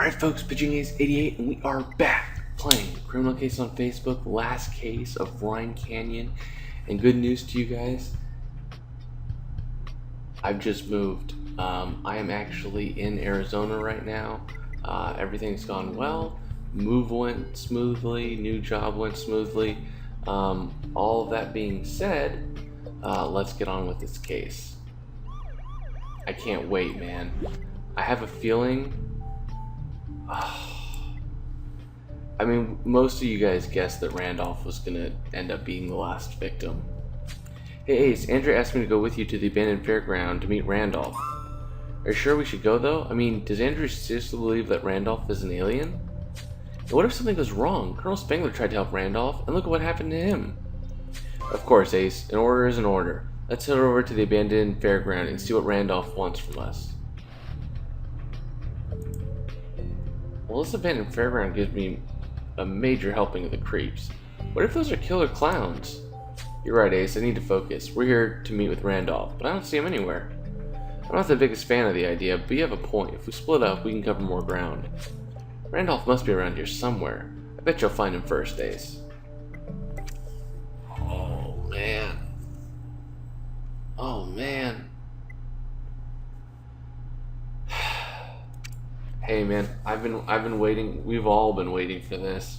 Alright folks, Pitching88 and we are back playing Criminal Case on Facebook, last case of Rhine Canyon. And good news to you guys, I've just moved. I am actually in Arizona right now. Everything's gone well. Move went smoothly, new job went smoothly. All of that being said, let's get on with this case. I can't wait, man. I have a feeling... I mean, most of you guys guessed that Randolph was gonna end up being the last victim. Hey Ace, Andrea asked me to go with you to the abandoned fairground to meet Randolph. Are you sure we should go though? I mean, does Andrea seriously believe that Randolph is an alien? And what if something goes wrong? Colonel Spangler tried to help Randolph, and look at what happened to him. Of course, Ace. An order is an order. Let's head over to the abandoned fairground and see what Randolph wants from us. Well, this abandoned fairground gives me a major helping of the creeps. What if those are killer clowns? You're right, Ace. I need to focus. We're here to meet with Randolph, but I don't see him anywhere. I'm not the biggest fan of the idea, but you have a point. If we split up, we can cover more ground. Randolph must be around here somewhere. I bet you'll find him first, Ace. Oh, man. Oh, man. Hey man, I've been waiting. We've all been waiting for this.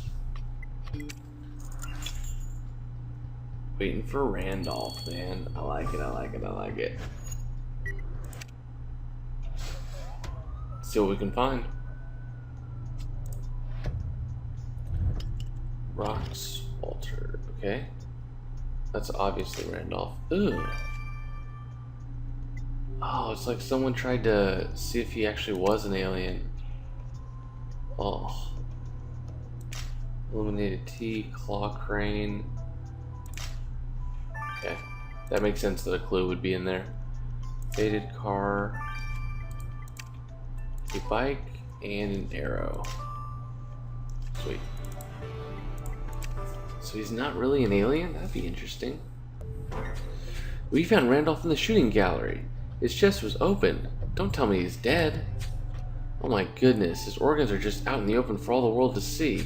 Waiting for Randolph, man. I like it, I like it, I like it. See what we can find. Rocks altered, okay. That's obviously Randolph. Ooh. Oh, it's like someone tried to see if he actually was an alien. Oh. Illuminated T, claw crane. Okay. That makes sense that a clue would be in there. Faded car. A bike and an arrow. Sweet. So he's not really an alien? That'd be interesting. We found Randolph in the shooting gallery. His chest was open. Don't tell me he's dead. Oh my goodness, his organs are just out in the open for all the world to see.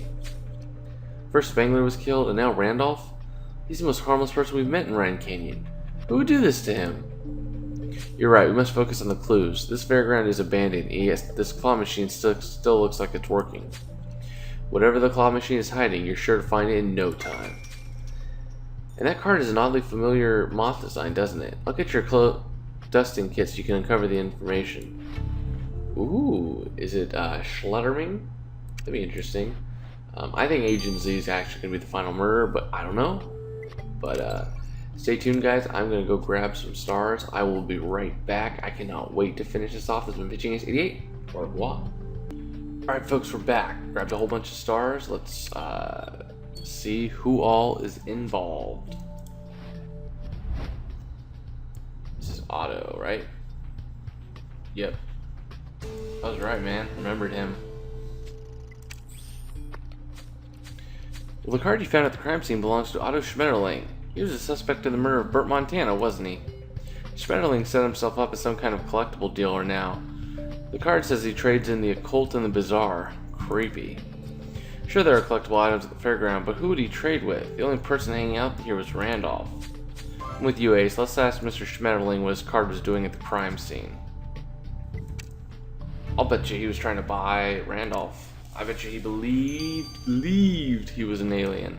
First Spangler was killed, and now Randolph? He's the most harmless person we've met in Rhine Canyon. Who would do this to him? You're right, we must focus on the clues. This fairground is abandoned, yes, this claw machine still looks like it's working. Whatever the claw machine is hiding, you're sure to find it in no time. And that card is an oddly familiar moth design, doesn't it? I'll get your dusting kits so you can uncover the information. Ooh, is it Schletterming? That'd be interesting. I think Agent Z is actually going to be the final murderer, but I don't know. But stay tuned, guys. I'm going to go grab some stars. I will be right back. I cannot wait to finish this off. This has been Pitching88. Au revoir. Alright, folks, we're back. Grabbed a whole bunch of stars. Let's see who all is involved. This is Otto, right? Yep. I was right, man. Remembered him. Well, the card you found at the crime scene belongs to Otto Schmetterling. He was a suspect in the murder of Burt Montana, wasn't he? Schmetterling set himself up as some kind of collectible dealer now. The card says he trades in the occult and the bizarre. Creepy. Sure, there are collectible items at the fairground, but who would he trade with? The only person hanging out here was Randolph. I'm with you, Ace. Let's ask Mr. Schmetterling what his card was doing at the crime scene. I'll bet you he was trying to buy Randolph. I bet you he believed he was an alien.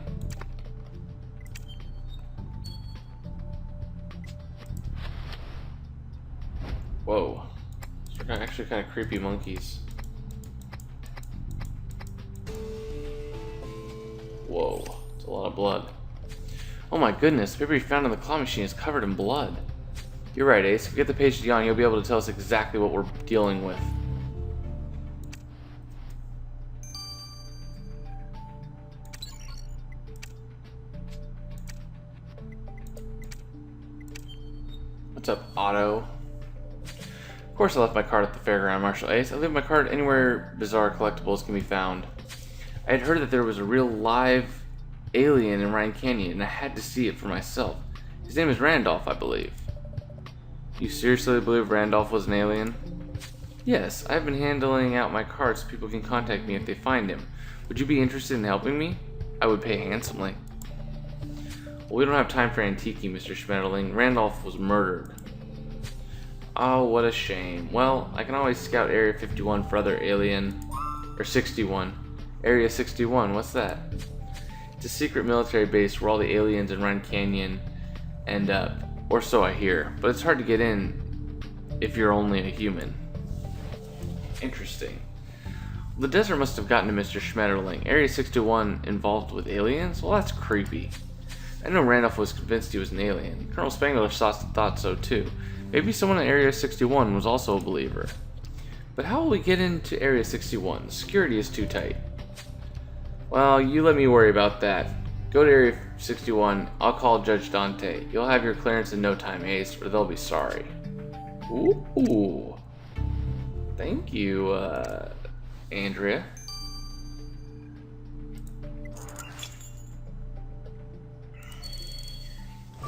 Whoa. They're actually kind of creepy monkeys. Whoa. It's a lot of blood. Oh my goodness, the paper you found in the claw machine is covered in blood. You're right, Ace. If we get the page to Jan, you'll be able to tell us exactly what we're dealing with. What's up, Otto? Of course I left my card at the fairground, Marshal Ace. I leave my card anywhere bizarre collectibles can be found. I had heard that there was a real live alien in Rhine Canyon, and I had to see it for myself. His name is Randolph, I believe. You seriously believe Randolph was an alien? Yes, I've been handing out my cards so people can contact me if they find him. Would you be interested in helping me? I would pay handsomely. Well, we don't have time for antiquing, Mr. Schmetterling. Randolph was murdered. Oh, what a shame. Well, I can always scout Area 51 for other alien... or 61. Area 61, what's that? It's a secret military base where all the aliens in Rhine Canyon end up. Or so I hear. But it's hard to get in if you're only a human. Interesting. The desert must have gotten to Mr. Schmetterling. Area 61 involved with aliens? Well, that's creepy. I know Randolph was convinced he was an alien. Colonel Spangler thought so too. Maybe someone in Area 61 was also a believer. But how will we get into Area 61? The security is too tight. Well, you let me worry about that. Go to Area 61. I'll call Judge Dante. You'll have your clearance in no time, Ace, or they'll be sorry. Ooh. Thank you, Andrea.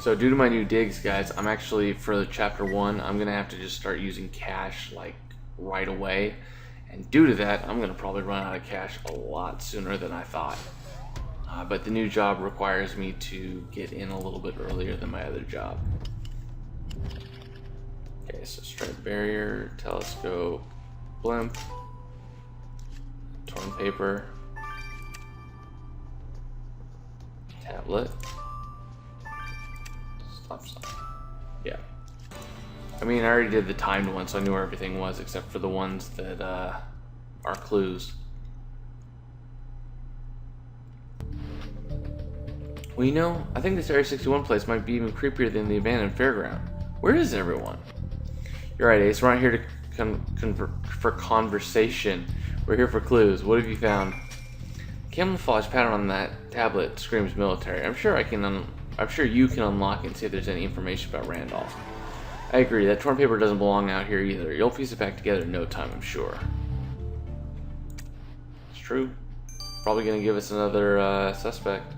So due to my new digs, guys, I'm actually, for chapter 1, I'm going to have to just start using cash, like, right away. And due to that, I'm going to probably run out of cash a lot sooner than I thought. But the new job requires me to get in a little bit earlier than my other job. Okay, so striped barrier, telescope, blimp, torn paper, tablet, stop sign. Yeah. I mean, I already did the timed one, so I knew where everything was, except for the ones that are clues. Well, you know, I think this Area 61 place might be even creepier than the abandoned fairground. Where is everyone? You're right, Ace. We're not here to for conversation. We're here for clues. What have you found? Camouflage pattern on that tablet screams military. I'm sure you can unlock and see if there's any information about Randolph. I agree. That torn paper doesn't belong out here either. You'll piece it back together in no time, I'm sure. It's true. Probably gonna give us another suspect.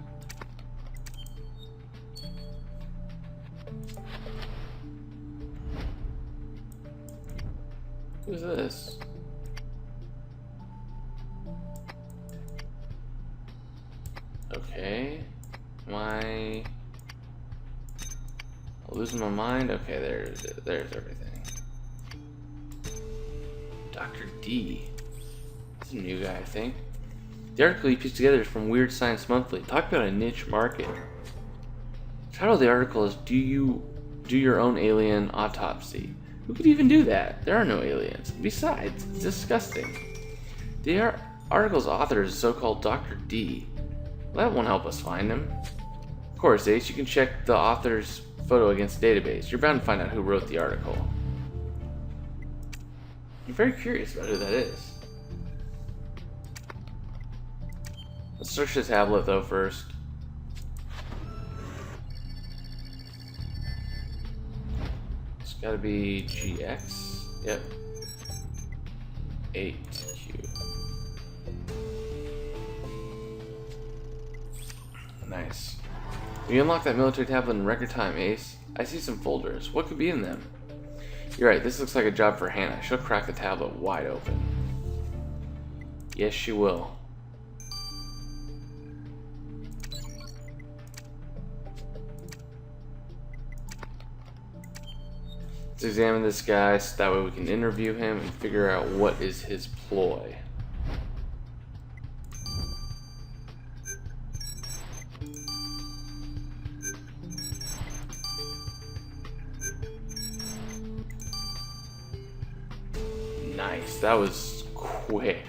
Who's this? Okay. Am I losing my mind? Okay, there's everything. Dr. D. He's a new guy, I think. The article he pieced together is from Weird Science Monthly. Talk about a niche market. The title of the article is "Do You Do Your Own Alien Autopsy?" Who could even do that? There are no aliens. Besides, it's disgusting. The article's author is so-called Dr. D. Well, that won't help us find him. Of course, Ace, you can check the author's photo against the database. You're bound to find out who wrote the article. I'm very curious about who that is. Let's search the tablet, though, first. It's gotta be GX. Yep. 8Q. Nice. You unlock that military tablet in record time, Ace. I see some folders. What could be in them? You're right, this looks like a job for Hannah. She'll crack the tablet wide open. Yes, she will. Let's examine this guy so that way we can interview him and figure out what is his ploy. Nice, that was quick.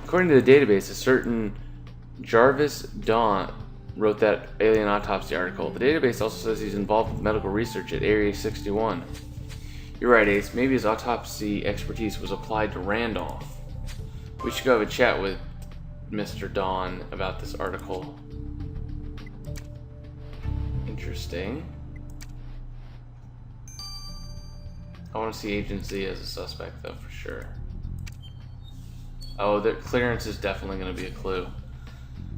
According to the database, a certain Jarvis Dawn wrote that alien autopsy article. The database also says he's involved with medical research at Area 61. You're right, Ace. Maybe his autopsy expertise was applied to Randolph. We should go have a chat with Mr. Dawn about this article. Interesting. I want to see Agent Z as a suspect, though, for sure. Oh, the clearance is definitely going to be a clue.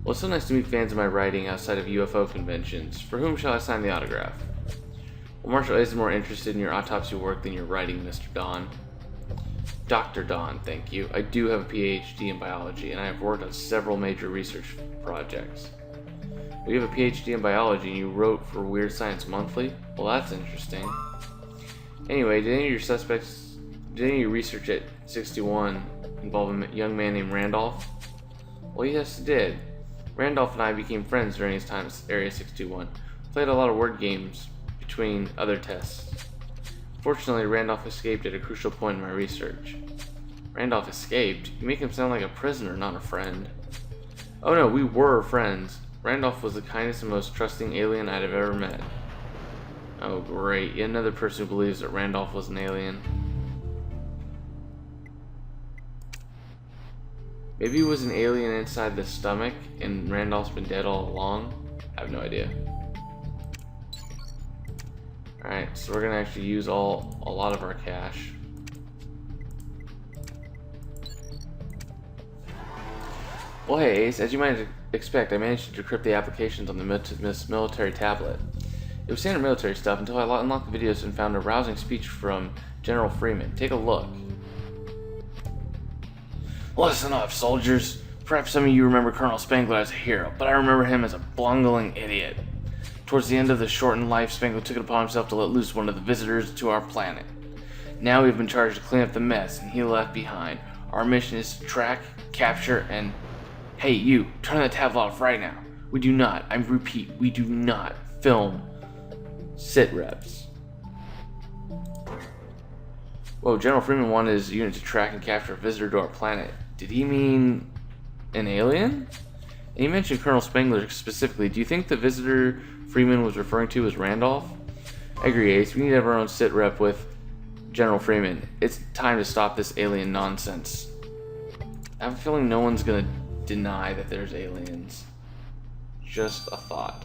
Well, it's so nice to meet fans of my writing outside of UFO conventions. For whom shall I sign the autograph? Well, Marshall A is more interested in your autopsy work than your writing, Mr. Don. Dr. Don, thank you. I do have a PhD in biology, and I have worked on several major research projects. Well, you have a PhD in biology, and you wrote for Weird Science Monthly? Well, that's interesting. Anyway, did any of your research at 61 involve a young man named Randolph? Well, yes, it did. Randolph and I became friends during his time at Area 61. We played a lot of word games between other tests. Fortunately, Randolph escaped at a crucial point in my research. Randolph escaped? You make him sound like a prisoner, not a friend. Oh no, we were friends. Randolph was the kindest and most trusting alien I'd have ever met. Oh great, yet another person who believes that Randolph was an alien. Maybe he was an alien inside the stomach and Randolph's been dead all along? I have no idea. Alright, so we're gonna actually use a lot of our cash. Well hey Ace, as you might expect, I managed to decrypt the applications on the military tablet. It was standard military stuff until I unlocked the videos and found a rousing speech from General Freeman. Take a look. Listen up, soldiers. Perhaps some of you remember Colonel Spangler as a hero, but I remember him as a bungling idiot. Towards the end of the shortened life, Spangler took it upon himself to let loose one of the visitors to our planet. Now we've been charged to clean up the mess and he left behind. Our mission is to track, capture, and... Hey, you, turn that tablet off right now. We do not, I repeat, we do not film sit reps. Whoa, General Freeman wanted his unit to track and capture a visitor to our planet. Did he mean an alien? And he mentioned Colonel Spangler specifically. Do you think the visitor Freeman was referring to was Randolph? I agree, Ace. We need to have our own sit rep with General Freeman. It's time to stop this alien nonsense. I have a feeling no one's gonna deny that there's aliens. Just a thought.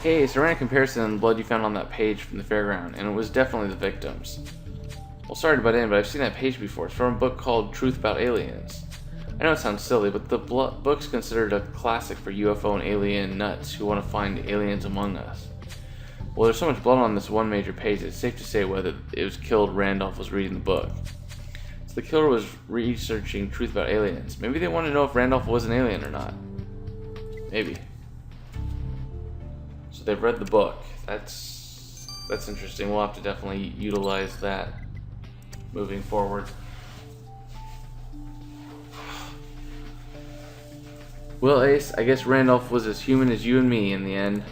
Hey, so I ran a comparison on the blood you found on that page from the fairground, and it was definitely the victims. Well, sorry to butt in, but I've seen that page before. It's from a book called Truth About Aliens. I know it sounds silly, but the book's considered a classic for UFO and alien nuts who want to find aliens among us. Well, there's so much blood on this one major page that it's safe to say whether it was killed Randolph was reading the book. So the killer was researching Truth About Aliens. Maybe they want to know if Randolph was an alien or not. Maybe. So they've read the book. That's interesting. We'll have to definitely utilize that moving forward. Well, Ace, I guess Randolph was as human as you and me in the end.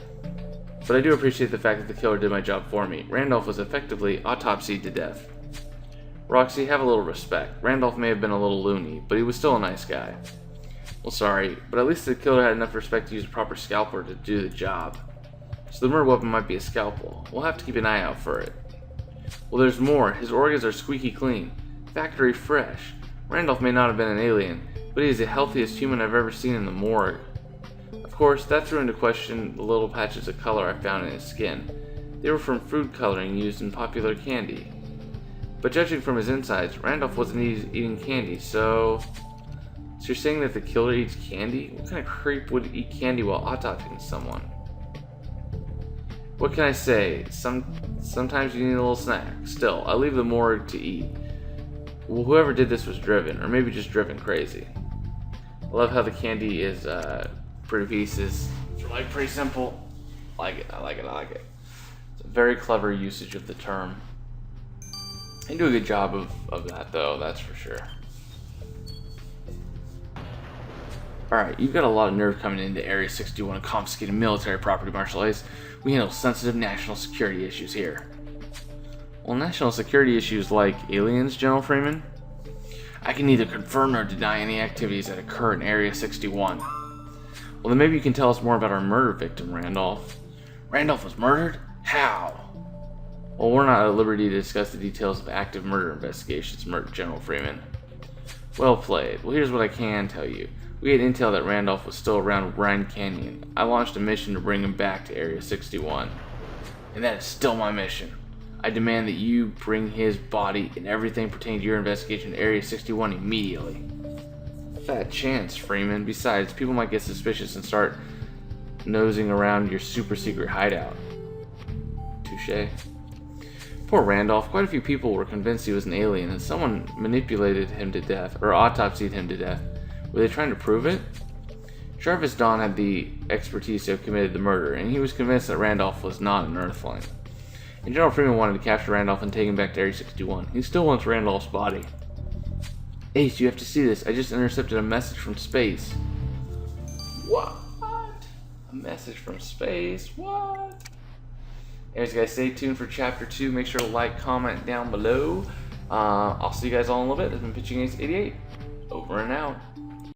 But I do appreciate the fact that the killer did my job for me. Randolph was effectively autopsied to death. Roxy, have a little respect. Randolph may have been a little loony, but he was still a nice guy. Well, sorry, but at least the killer had enough respect to use a proper scalpel to do the job. So the murder weapon might be a scalpel. We'll have to keep an eye out for it. Well, there's more. His organs are squeaky clean. Factory fresh. Randolph may not have been an alien, but he is the healthiest human I've ever seen in the morgue. Of course, that threw into question the little patches of color I found in his skin. They were from food coloring used in popular candy. But judging from his insides, Randolph wasn't eating candy, so you're saying that the killer eats candy? What kind of creep would eat candy while autopsying someone? What can I say? Sometimes you need a little snack. Still, I leave the morgue to eat. Well, whoever did this was driven, or maybe just driven crazy. I love how the candy is pretty pieces. It's like pretty simple. I like it. It's a very clever usage of the term. They do a good job of that though, that's for sure. Alright, you've got a lot of nerve coming into Area 61 and confiscating military property, Marshal Ace. We handle sensitive national security issues here. Well, national security issues like aliens, General Freeman? I can neither confirm nor deny any activities that occur in Area 61. Well, then maybe you can tell us more about our murder victim, Randolph. Randolph was murdered? How? Well, we're not at liberty to discuss the details of active murder investigations, General Freeman. Well played. Well, here's what I can tell you. We had intel that Randolph was still around Rhine Canyon. I launched a mission to bring him back to Area 61. And that is still my mission. I demand that you bring his body and everything pertaining to your investigation to Area 61 immediately. Fat chance, Freeman. Besides, people might get suspicious and start nosing around your super secret hideout. Touché. Poor Randolph. Quite a few people were convinced he was an alien, and someone manipulated him to death, or autopsied him to death. Were they trying to prove it? Jarvis Dawn had the expertise to have committed the murder, and he was convinced that Randolph was not an Earthling. And General Freeman wanted to capture Randolph and take him back to Area 61. He still wants Randolph's body. Ace, you have to see this. I just intercepted a message from space. What? A message from space? What? Anyways, guys, stay tuned for Chapter 2. Make sure to like, comment down below. I'll see you guys all in a little bit. This has been Pitching Ace 88. Over and out.